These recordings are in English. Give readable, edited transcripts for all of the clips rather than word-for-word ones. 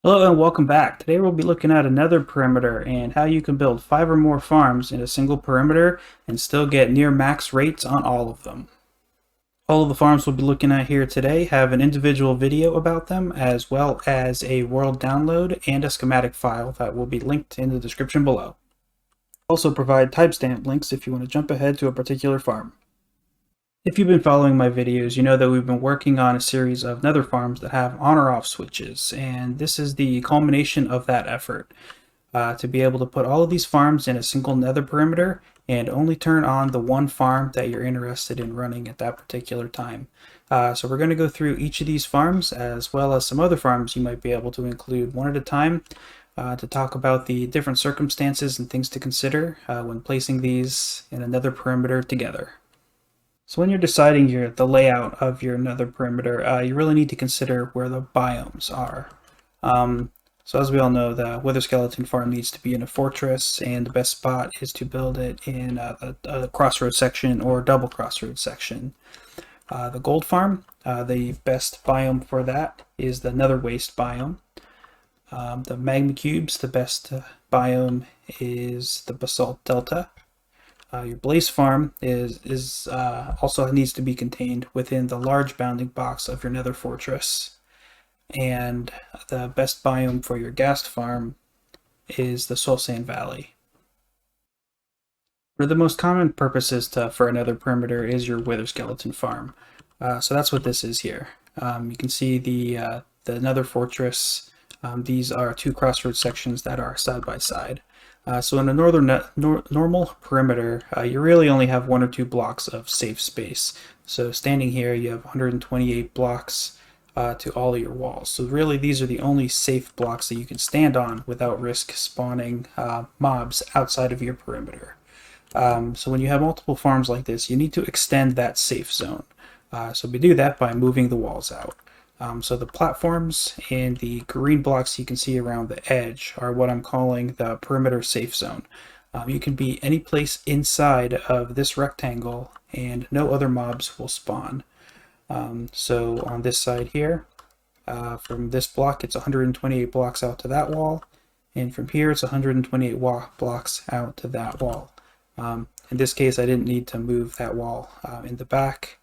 Hello and welcome back. Today we'll be looking at another perimeter and how you can build 5 or more farms in a single perimeter and still get near max rates on all of them. All of the farms we'll be looking at here today have an individual video about them, as well as a world download and a schematic file that will be linked in the description below. Also provide timestamp links if you want to jump ahead to a particular farm. If you've been following my videos, you know that we've been working on a series of nether farms that have on or off switches, and this is the culmination of that effort. To be able to put all of these farms in a single nether perimeter and only turn on the one farm that you're interested in running at that particular time. So we're going to go through each of these farms as well as some other farms you might be able to include one at a time to talk about the different circumstances and things to consider when placing these in a nether perimeter together. So when you're deciding the layout of your nether perimeter, you really need to consider where the biomes are. So as we all know, the wither skeleton farm needs to be in a fortress, and the best spot is to build it in a crossroads section or double crossroads section. The gold farm, the best biome for that is the nether waste biome. The magma cubes, the best biome is the basalt delta. Your blaze farm is also needs to be contained within the large bounding box of your nether fortress. And the best biome for your ghast farm is the soul sand valley. For the most common purposes for a nether perimeter is your wither skeleton farm. So that's what this is here. You can see the nether fortress. These are two crossroads sections that are side by side. So in a normal perimeter, you really only have 1 or 2 blocks of safe space. So standing here, you have 128 blocks to all of your walls. So really, these are the only safe blocks that you can stand on without risk spawning mobs outside of your perimeter. So when you have multiple farms like this, you need to extend that safe zone. So we do that by moving the walls out. So the platforms and the green blocks you can see around the edge are what I'm calling the perimeter safe zone. You can be any place inside of this rectangle and no other mobs will spawn. So on this side here, from this block it's 128 blocks out to that wall, and from here it's 128 blocks out to that wall. In this case I didn't need to move that wall in the back,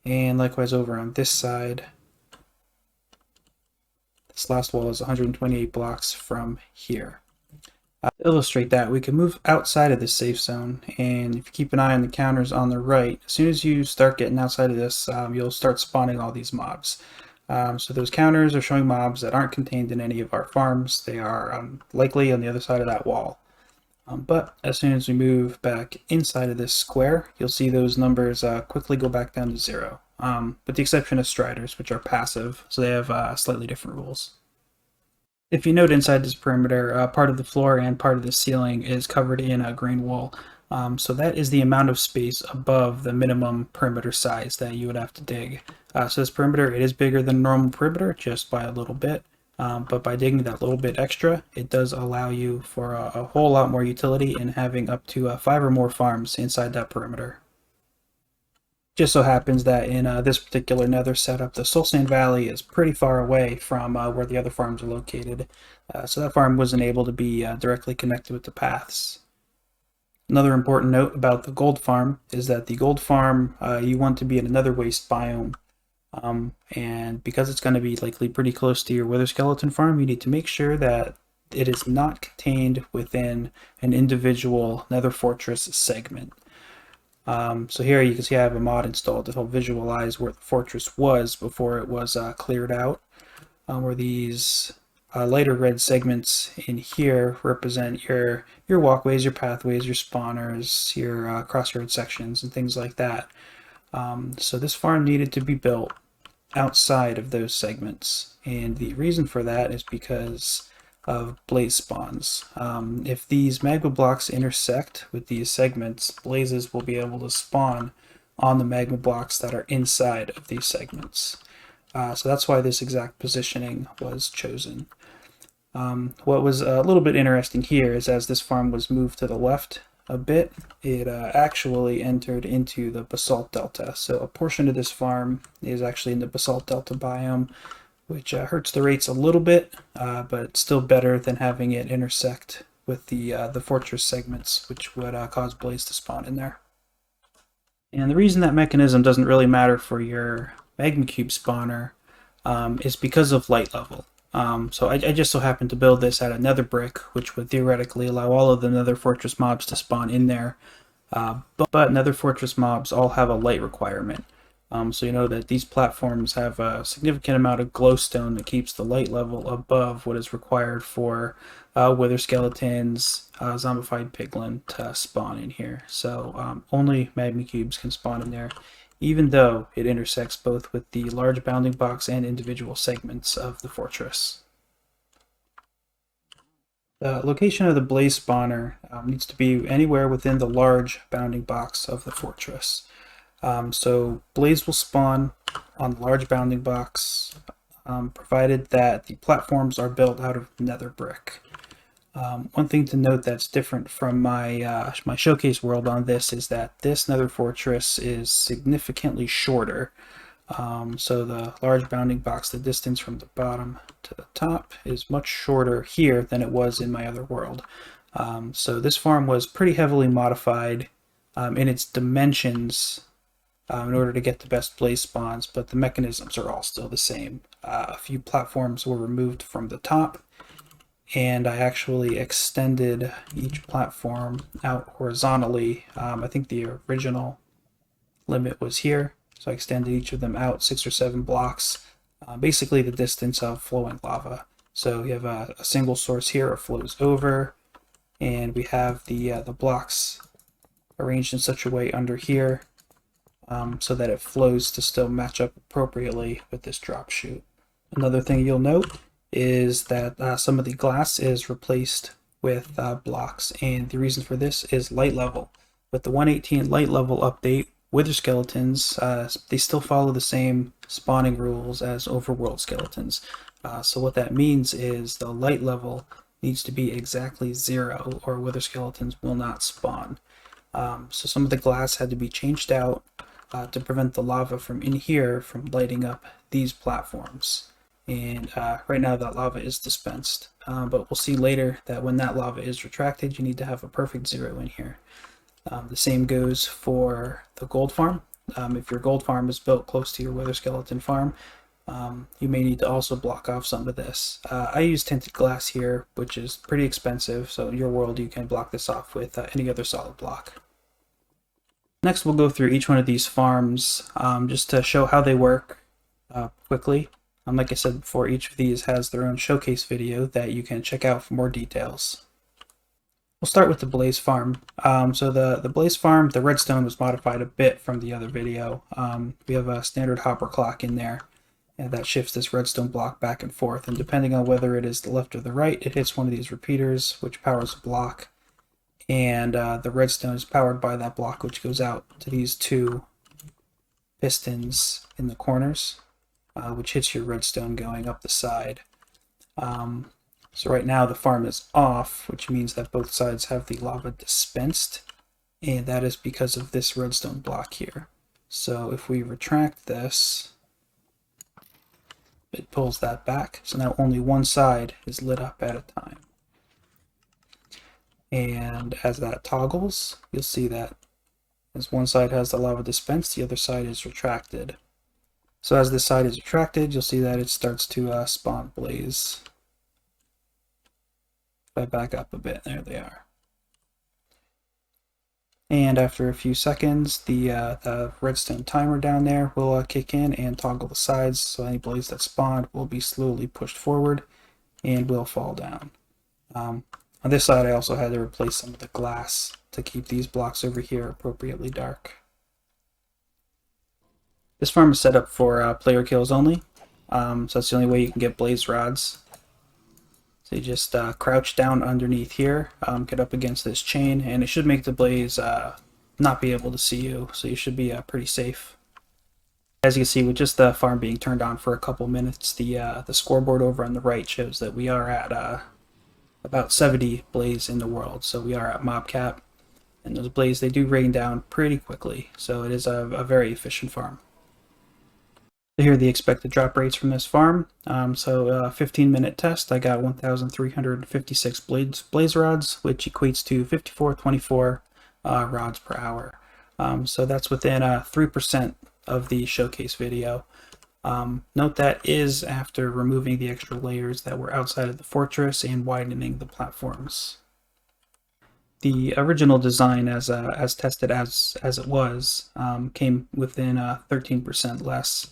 and likewise over on this side. This last wall is 128 blocks from here. To illustrate that, we can move outside of this safe zone, and if you keep an eye on the counters on the right, as soon as you start getting outside of this, you'll start spawning all these mobs. So those counters are showing mobs that aren't contained in any of our farms. They are likely on the other side of that wall. But as soon as we move back inside of this square, you'll see those numbers quickly go back down to 0. With the exception of striders, which are passive, so they have slightly different rules. If you note inside this perimeter, part of the floor and part of the ceiling is covered in green wool. So that is the amount of space above the minimum perimeter size that you would have to dig. So this perimeter, it is bigger than normal perimeter, just by a little bit. But by digging that little bit extra, it does allow you for a whole lot more utility in having up to 5 or more farms inside that perimeter. Just so happens that in this particular nether setup, the Soul Sand Valley is pretty far away from where the other farms are located. So that farm wasn't able to be directly connected with the paths. Another important note about the gold farm is that the gold farm, you want to be in another waste biome. And because it's going to be likely pretty close to your wither skeleton farm, you need to make sure that it is not contained within an individual nether fortress segment. So here you can see I have a mod installed that will visualize where the fortress was before it was cleared out, where these lighter red segments in here represent your walkways, your pathways, your spawners, your crossroad sections, and things like that. So this farm needed to be built outside of those segments, and the reason for that is because of blaze spawns. If these magma blocks intersect with these segments, blazes will be able to spawn on the magma blocks that are inside of these segments. So that's why this exact positioning was chosen. What was a little bit interesting here is as this farm was moved to the left a bit, it actually entered into the basalt delta. So a portion of this farm is actually in the basalt delta biome, which hurts the rates a little bit, but it's still better than having it intersect with the fortress segments, which would cause blaze to spawn in there. And the reason that mechanism doesn't really matter for your Magma Cube spawner is because of light level. So I just so happened to build this out of Nether brick, which would theoretically allow all of the Nether Fortress mobs to spawn in there. But Nether Fortress mobs all have a light requirement. So you know that these platforms have a significant amount of glowstone that keeps the light level above what is required for wither skeletons, zombified piglin to spawn in here. So only magma cubes can spawn in there, even though it intersects both with the large bounding box and individual segments of the fortress. The location of the blaze spawner needs to be anywhere within the large bounding box of the fortress. So blaze will spawn on the large bounding box, provided that the platforms are built out of nether brick. One thing to note that's different from my my showcase world on this is that this nether fortress is significantly shorter. So the large bounding box, the distance from the bottom to the top, is much shorter here than it was in my other world. So this farm was pretty heavily modified in its dimensions in order to get the best blaze spawns, but the mechanisms are all still the same. A few platforms were removed from the top, and I actually extended each platform out horizontally. I think the original limit was here, so I extended each of them out 6 or 7 blocks, basically the distance of flowing lava. So you have a single source here, it flows over, and we have the blocks arranged in such a way under here so that it flows to still match up appropriately with this drop chute. Another thing you'll note is that some of the glass is replaced with blocks, and the reason for this is light level. With the 118 light level update, wither skeletons, they still follow the same spawning rules as overworld skeletons. So what that means is the light level needs to be exactly 0 or wither skeletons will not spawn. So some of the glass had to be changed out to prevent the lava from in here from lighting up these platforms. And right now that lava is dispensed, but we'll see later that when that lava is retracted, you need to have a perfect 0 in here. The same goes for the gold farm. If your gold farm is built close to your wither skeleton farm, you may need to also block off some of this. I use tinted glass here, which is pretty expensive, so in your world you can block this off with any other solid block. Next we'll go through each one of these farms just to show how they work quickly. Like I said before, each of these has their own showcase video that you can check out for more details. We'll start with the Blaze Farm. So the Blaze Farm, the redstone was modified a bit from the other video. We have a standard hopper clock in there, and that shifts this redstone block back and forth. And depending on whether it is the left or the right, it hits one of these repeaters, which powers a block. And the redstone is powered by that block, which goes out to these 2 pistons in the corners, which hits your redstone going up the side. So right now the farm is off, which means that both sides have the lava dispensed, and that is because of this redstone block here. So if we retract this, it pulls that back, so now only one side is lit up at a time. And as that toggles, you'll see that as one side has the lava dispensed, the other side is retracted. So as this side is retracted, you'll see that it starts to spawn blaze. If I back up a bit, there they are. And after a few seconds, the redstone timer down there will kick in and toggle the sides, so any blaze that spawned will be slowly pushed forward and will fall down. On this side, I also had to replace some of the glass to keep these blocks over here appropriately dark. This farm is set up for player kills only, so that's the only way you can get blaze rods. So you just crouch down underneath here, get up against this chain, and it should make the blaze not be able to see you, so you should be pretty safe. As you can see, with just the farm being turned on for a couple minutes, the scoreboard over on the right shows that we are at about 70 blaze in the world, so we are at mob cap, and those blaze, they do rain down pretty quickly, so it is a very efficient farm. Here are the expected drop rates from this farm. 15-minute test, I got 1,356 blaze rods, which equates to 5424 rods per hour. So that's within 3% of the showcase video. Note that is after removing the extra layers that were outside of the fortress and widening the platforms. The original design, as tested as it was, came within 13% less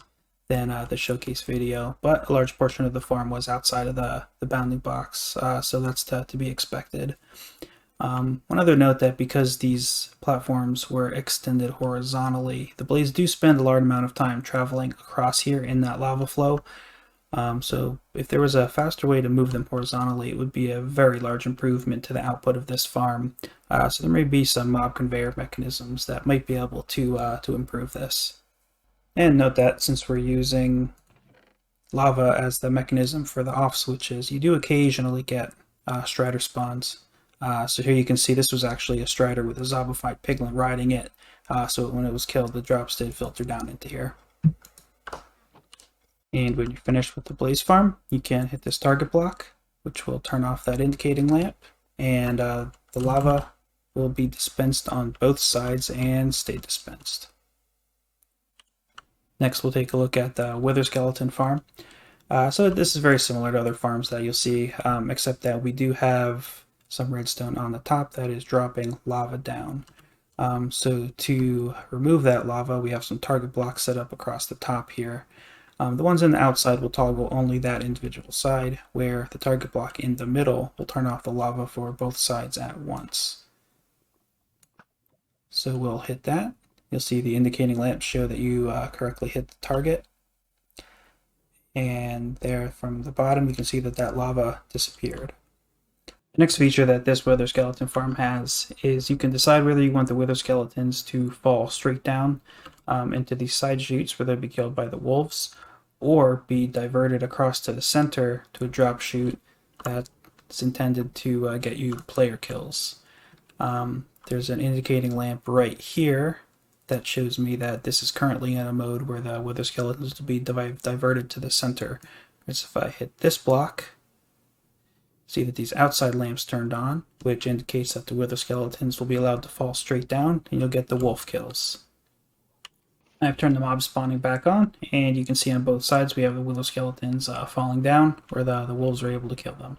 than the showcase video, but a large portion of the farm was outside of the bounding box, so that's to be expected. One other note that because these platforms were extended horizontally, the blades do spend a large amount of time traveling across here in that lava flow. So if there was a faster way to move them horizontally, it would be a very large improvement to the output of this farm. So there may be some mob conveyor mechanisms that might be able to improve this. And note that since we're using lava as the mechanism for the off switches, you do occasionally get strider spawns. So here you can see this was actually a strider with a zombified piglin riding it, so when it was killed, the drops did filter down into here. And when you're finished with the blaze farm, you can hit this target block, which will turn off that indicating lamp, and the lava will be dispensed on both sides and stay dispensed. Next, we'll take a look at the Wither Skeleton farm. So this is very similar to other farms that you'll see, except that we do have some redstone on the top that is dropping lava down. So to remove that lava, we have some target blocks set up across the top here. The ones on the outside will toggle only that individual side, where the target block in the middle will turn off the lava for both sides at once. So we'll hit that. You'll see the indicating lamps show that you correctly hit the target. And there from the bottom, you can see that lava disappeared. The next feature that this Wither Skeleton farm has is you can decide whether you want the Wither Skeletons to fall straight down into these side chutes where they'll be killed by the wolves, or be diverted across to the center to a drop chute that's intended to get you player kills. There's an indicating lamp right here that shows me that this is currently in a mode where the Wither Skeletons will be diverted to the center. So if I hit this block, see that these outside lamps turned on, which indicates that the Wither Skeletons will be allowed to fall straight down, and you'll get the wolf kills. I've turned the mob spawning back on, and you can see on both sides we have the Wither Skeletons falling down, where the wolves are able to kill them.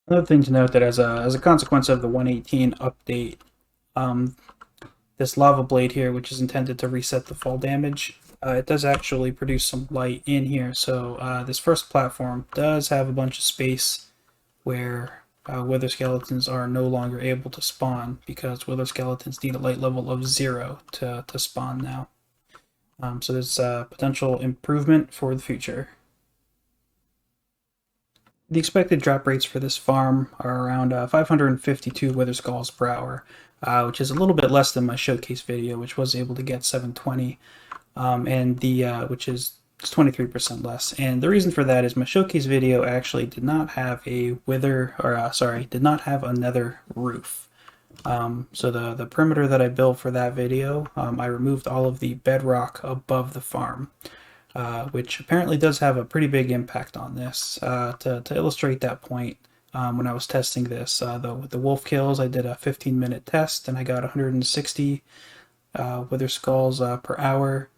Another thing to note that as a consequence of the 1.18 update, this lava blade here, which is intended to reset the fall damage, it does actually produce some light in here. So this first platform does have a bunch of space where Wither Skeletons are no longer able to spawn, because Wither Skeletons need a light level of 0 to spawn now. So there's a potential improvement for the future. The expected drop rates for this farm are around 552 Wither Skulls per hour, which is a little bit less than my showcase video, which was able to get 720, which is 23% less. And the reason for that is my showcase video actually did not have a did not have a nether roof. So the perimeter that I built for that video, I removed all of the bedrock above the farm. Which apparently does have a pretty big impact on this. To illustrate that point, when I was testing this, with the wolf kills, I did a 15-minute test, and I got 160 Wither Skulls per hour,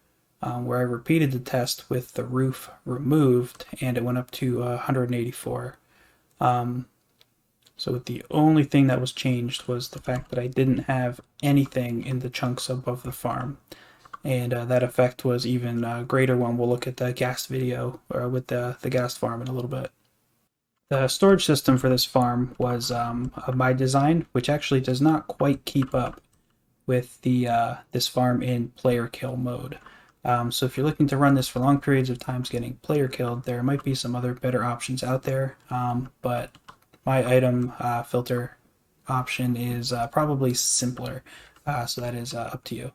where I repeated the test with the roof removed, and it went up to 184. So the only thing that was changed was the fact that I didn't have anything in the chunks above the farm. And that effect was even greater when we'll look at the Ghast video, or with the Ghast farm in a little bit. The storage system for this farm was my design, which actually does not quite keep up with this farm in player kill mode. So if you're looking to run this for long periods of times getting player killed, there might be some other better options out there, but my item filter option is probably simpler, so that is up to you.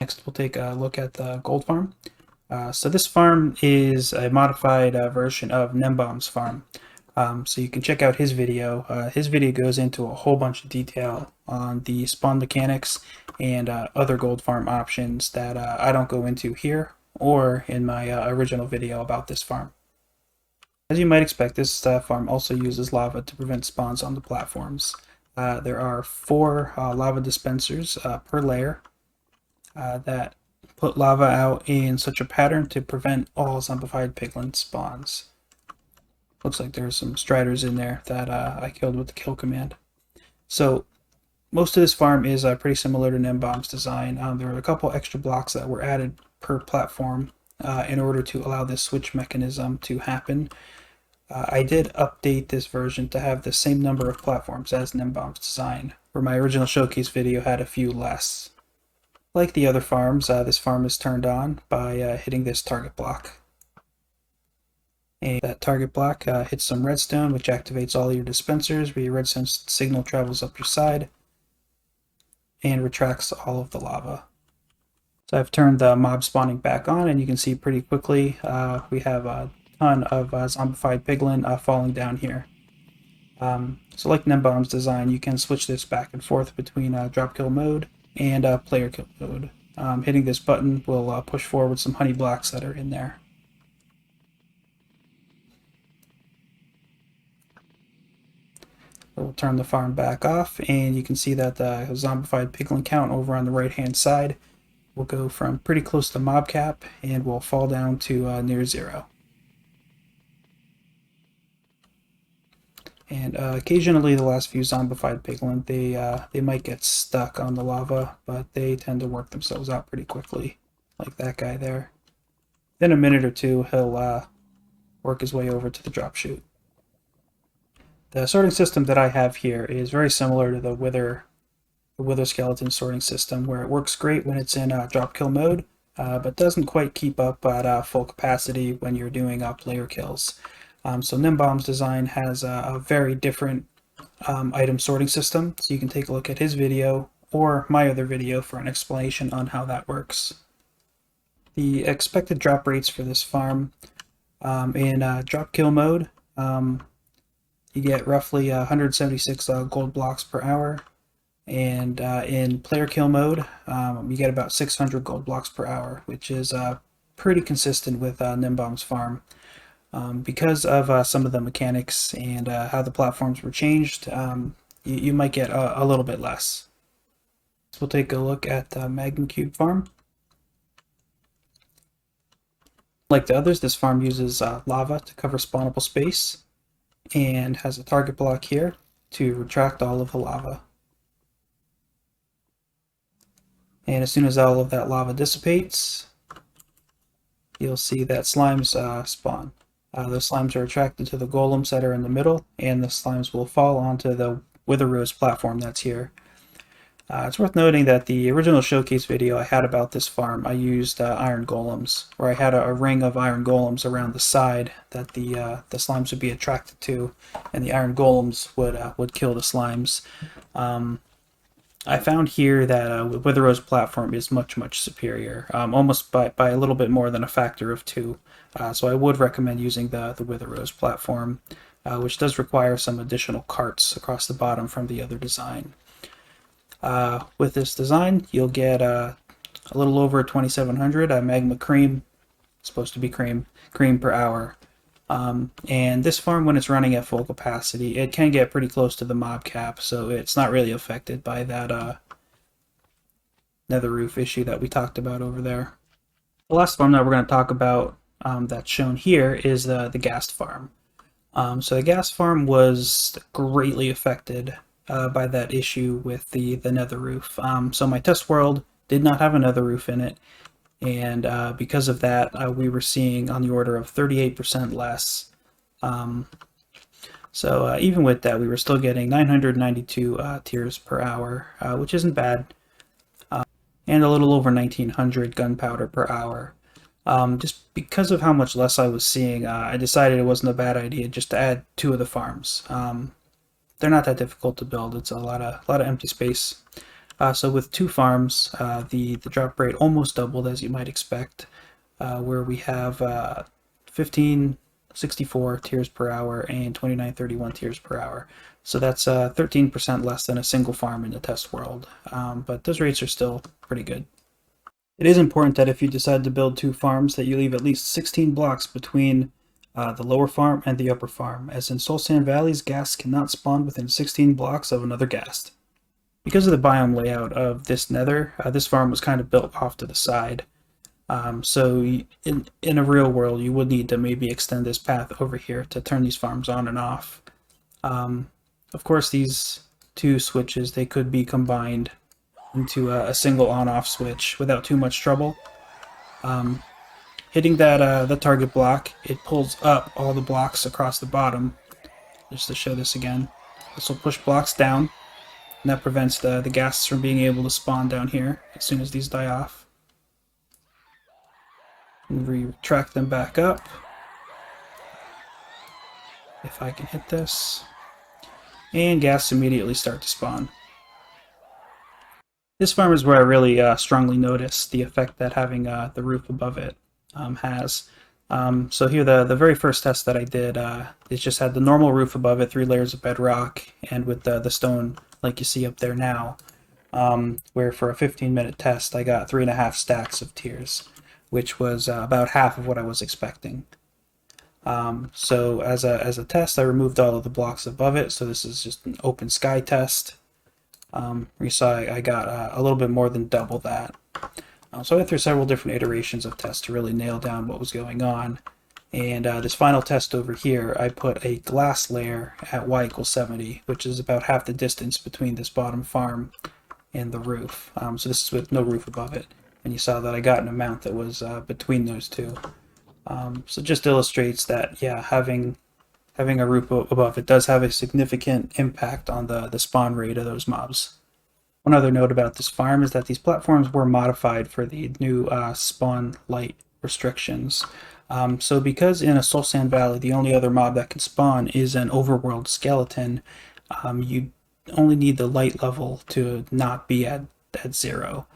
Next, we'll take a look at the gold farm. So this farm is a modified version of Gnembon's farm. So you can check out his video. His video goes into a whole bunch of detail on the spawn mechanics and other gold farm options that I don't go into here or in my original video about this farm. As you might expect, this farm also uses lava to prevent spawns on the platforms. There are 4 lava dispensers per layer that put lava out in such a pattern to prevent all zombified piglin spawns. Looks like there's some striders in there that I killed with the kill command. So most of this farm is pretty similar to Gnembon's design. There are a couple extra blocks that were added per platform in order to allow this switch mechanism to happen. I did update this version to have the same number of platforms as Gnembon's design, where my original showcase video had a few less. Like the other farms, this farm is turned on by hitting this target block. And that target block hits some redstone, which activates all your dispensers, where your redstone signal travels up your side and retracts all of the lava. So I've turned the mob spawning back on, and you can see pretty quickly we have a ton of zombified piglin falling down here. So like Gnembon's design, you can switch this back and forth between drop kill mode and player kill mode. Hitting this button will push forward some honey blocks that are in there. We'll turn the farm back off, and you can see that the zombified piglin count over on the right hand side will go from pretty close to mob cap and will fall down to near 0. And occasionally the last few zombified piglin, they might get stuck on the lava, but they tend to work themselves out pretty quickly, like that guy there. Then a minute or two, he'll work his way over to the drop chute. The sorting system that I have here is very similar to the Wither skeleton sorting system, where it works great when it's in drop kill mode, but doesn't quite keep up at full capacity when you're doing player kills. So Gnembon's design has a very different item sorting system, so you can take a look at his video or my other video for an explanation on how that works. The expected drop rates for this farm in drop kill mode, you get roughly 176 gold blocks per hour, and in player kill mode you get about 600 gold blocks per hour, which is pretty consistent with Gnembon's farm. Because of some of the mechanics and how the platforms were changed, you might get a little bit less. So we'll take a look at the Magma Cube Farm. Like the others, this farm uses lava to cover spawnable space and has a target block here to retract all of the lava. And as soon as all of that lava dissipates, you'll see that slimes spawn. Those slimes are attracted to the golems that are in the middle, and the slimes will fall onto the Wither Rose platform that's here. It's worth noting that the original showcase video I had about this farm, I used iron golems, where I had a ring of iron golems around the side that the slimes would be attracted to, and the iron golems would kill the slimes. I found here that Wither Rose platform is much superior, almost by a little bit more than a factor of 2. So I would recommend using the Wither Rose platform, which does require some additional carts across the bottom from the other design. With this design, you'll get a little over 2,700 magma cream, supposed to be cream per hour. And this farm, when it's running at full capacity, it can get pretty close to the mob cap, so it's not really affected by that nether roof issue that we talked about over there. The last farm that we're going to talk about that's shown here is the Ghast farm. So the Ghast farm was greatly affected by that issue with the nether roof. So my test world did not have a nether roof in it, and because of that we were seeing on the order of 38% less. So even with that, we were still getting 992 tiers per hour, which isn't bad, and a little over 1900 gunpowder per hour. Just because of how much less I was seeing, I decided it wasn't a bad idea just to add 2 of the farms. They're not that difficult to build. It's a lot of empty space. So with 2 farms, the drop rate almost doubled, as you might expect, where we have 15 64 tiers per hour and 2931 tiers per hour. So that's 13% less than a single farm in the test world, but those rates are still pretty good. It is important that if you decide to build two farms that you leave at least 16 blocks between the lower farm and the upper farm, as in Soul Sand Valley's ghasts cannot spawn within 16 blocks of another ghast. Because of the biome layout of this nether, this farm was kind of built off to the side. So in a real world, you would need to maybe extend this path over here to turn these farms on and off. Of course, these two switches, they could be combined into a single on-off switch without too much trouble. Hitting that the target block, it pulls up all the blocks across the bottom. Just to show this again, this will push blocks down, and that prevents the ghasts from being able to spawn down here as soon as these die off. And retract them back up. If I can hit this. And ghasts immediately start to spawn. This farm is where I really strongly notice the effect that having the roof above it has. So here the very first test that I did, it just had the normal roof above it, 3 layers of bedrock, and with the stone like you see up there now, where for a 15-minute test I got 3.5 stacks of tiers, which was about half of what I was expecting. So as a test, I removed all of the blocks above it, so this is just an open sky test. You saw I got a little bit more than double that. So I went through several different iterations of tests to really nail down what was going on. And this final test over here, I put a glass layer at y equals 70, which is about half the distance between this bottom farm and the roof. So this is with no roof above it. And you saw that I got an amount that was between those two. So it just illustrates that, yeah, having a roof above it does have a significant impact on the spawn rate of those mobs. One other note about this farm is that these platforms were modified for the new spawn light restrictions. So because in a Soul Sand Valley the only other mob that can spawn is an overworld skeleton, you only need the light level to not be at 0.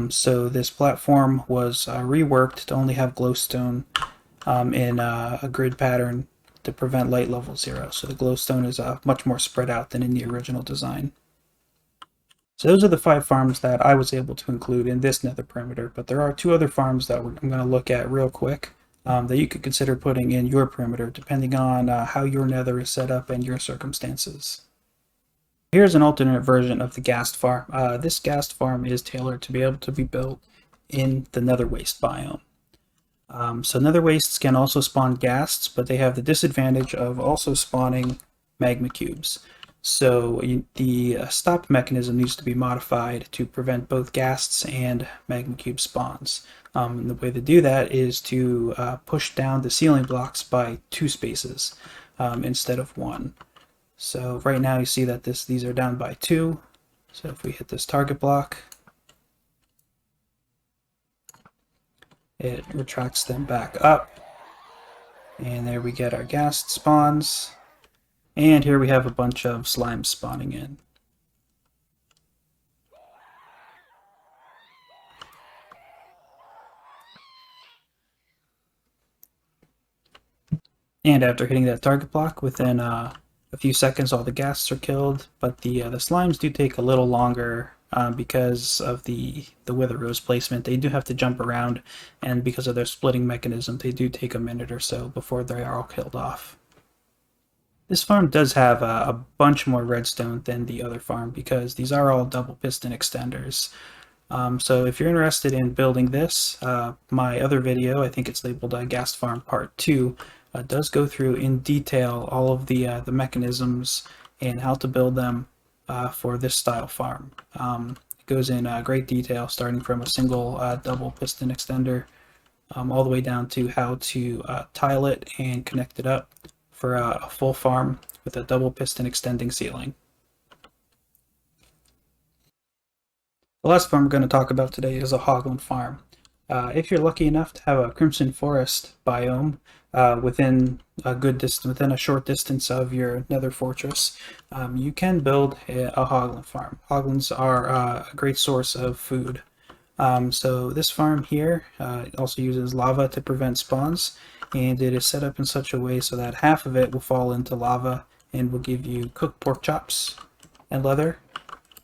So this platform was reworked to only have glowstone in a grid pattern to prevent light level 0. So the glowstone is much more spread out than in the original design. So those are the 5 farms that I was able to include in this nether perimeter, but there are 2 other farms that I'm going to look at real quick that you could consider putting in your perimeter depending on how your nether is set up and your circumstances. Here's an alternate version of the Ghast farm. This Ghast farm is tailored to be able to be built in the nether waste biome. So nether wastes can also spawn ghasts, but they have the disadvantage of also spawning magma cubes. So the stop mechanism needs to be modified to prevent both ghasts and magma cube spawns. And the way to do that is to push down the ceiling blocks by 2 spaces instead of 1. So right now you see that these are down by 2. So if we hit this target block, it retracts them back up. And there we get our ghast spawns. And here we have a bunch of slimes spawning in. And after hitting that target block, within a few seconds all the ghasts are killed, but the slimes do take a little longer because of the wither rose placement. They do have to jump around, and because of their splitting mechanism, they do take a minute or so before they are all killed off. This farm does have a bunch more redstone than the other farm because these are all double piston extenders. So if you're interested in building this, my other video, I think it's labeled Ghast Farm Part 2, does go through in detail all of the mechanisms and how to build them for this style farm. It goes in great detail, starting from a single double piston extender all the way down to how to tile it and connect it up for a full farm with a double piston extending ceiling. The last farm we're going to talk about today is a Hogland Farm. If you're lucky enough to have a Crimson Forest biome within a short distance of your nether fortress, you can build a Hogland Farm. Hoglands are a great source of food So this farm here also uses lava to prevent spawns, and it is set up in such a way so that half of it will fall into lava and will give you cooked pork chops and leather,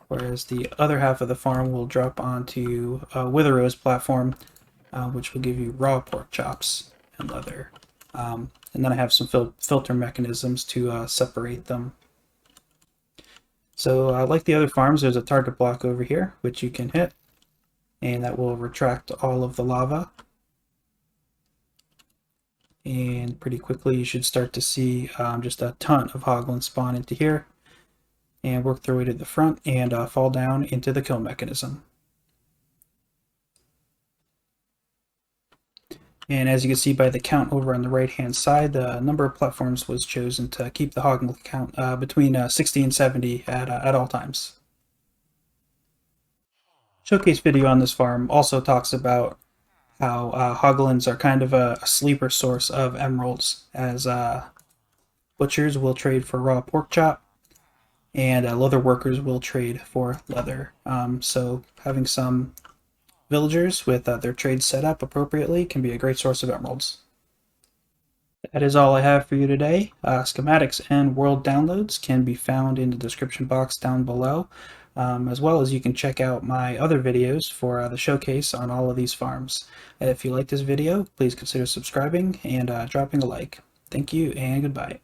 whereas the other half of the farm will drop onto a Wither Rose platform, which will give you raw pork chops and leather. And then I have some filter mechanisms to separate them. So like the other farms, there's a target block over here, which you can hit, and that will retract all of the lava. And pretty quickly you should start to see just a ton of hoglins spawn into here and work their way to the front and fall down into the kill mechanism. And as you can see by the count over on the right hand side, the number of platforms was chosen to keep the hoglin count between 60 and 70 at all times. Showcase video on this farm also talks about how hoglins are kind of a sleeper source of emeralds, as butchers will trade for raw pork chop and leather workers will trade for leather. So having some villagers with their trades set up appropriately can be a great source of emeralds. That is all I have for you today. Schematics and world downloads can be found in the description box down below, as well as you can check out my other videos for the showcase on all of these farms. If you like this video, please consider subscribing and dropping a like. Thank you and goodbye.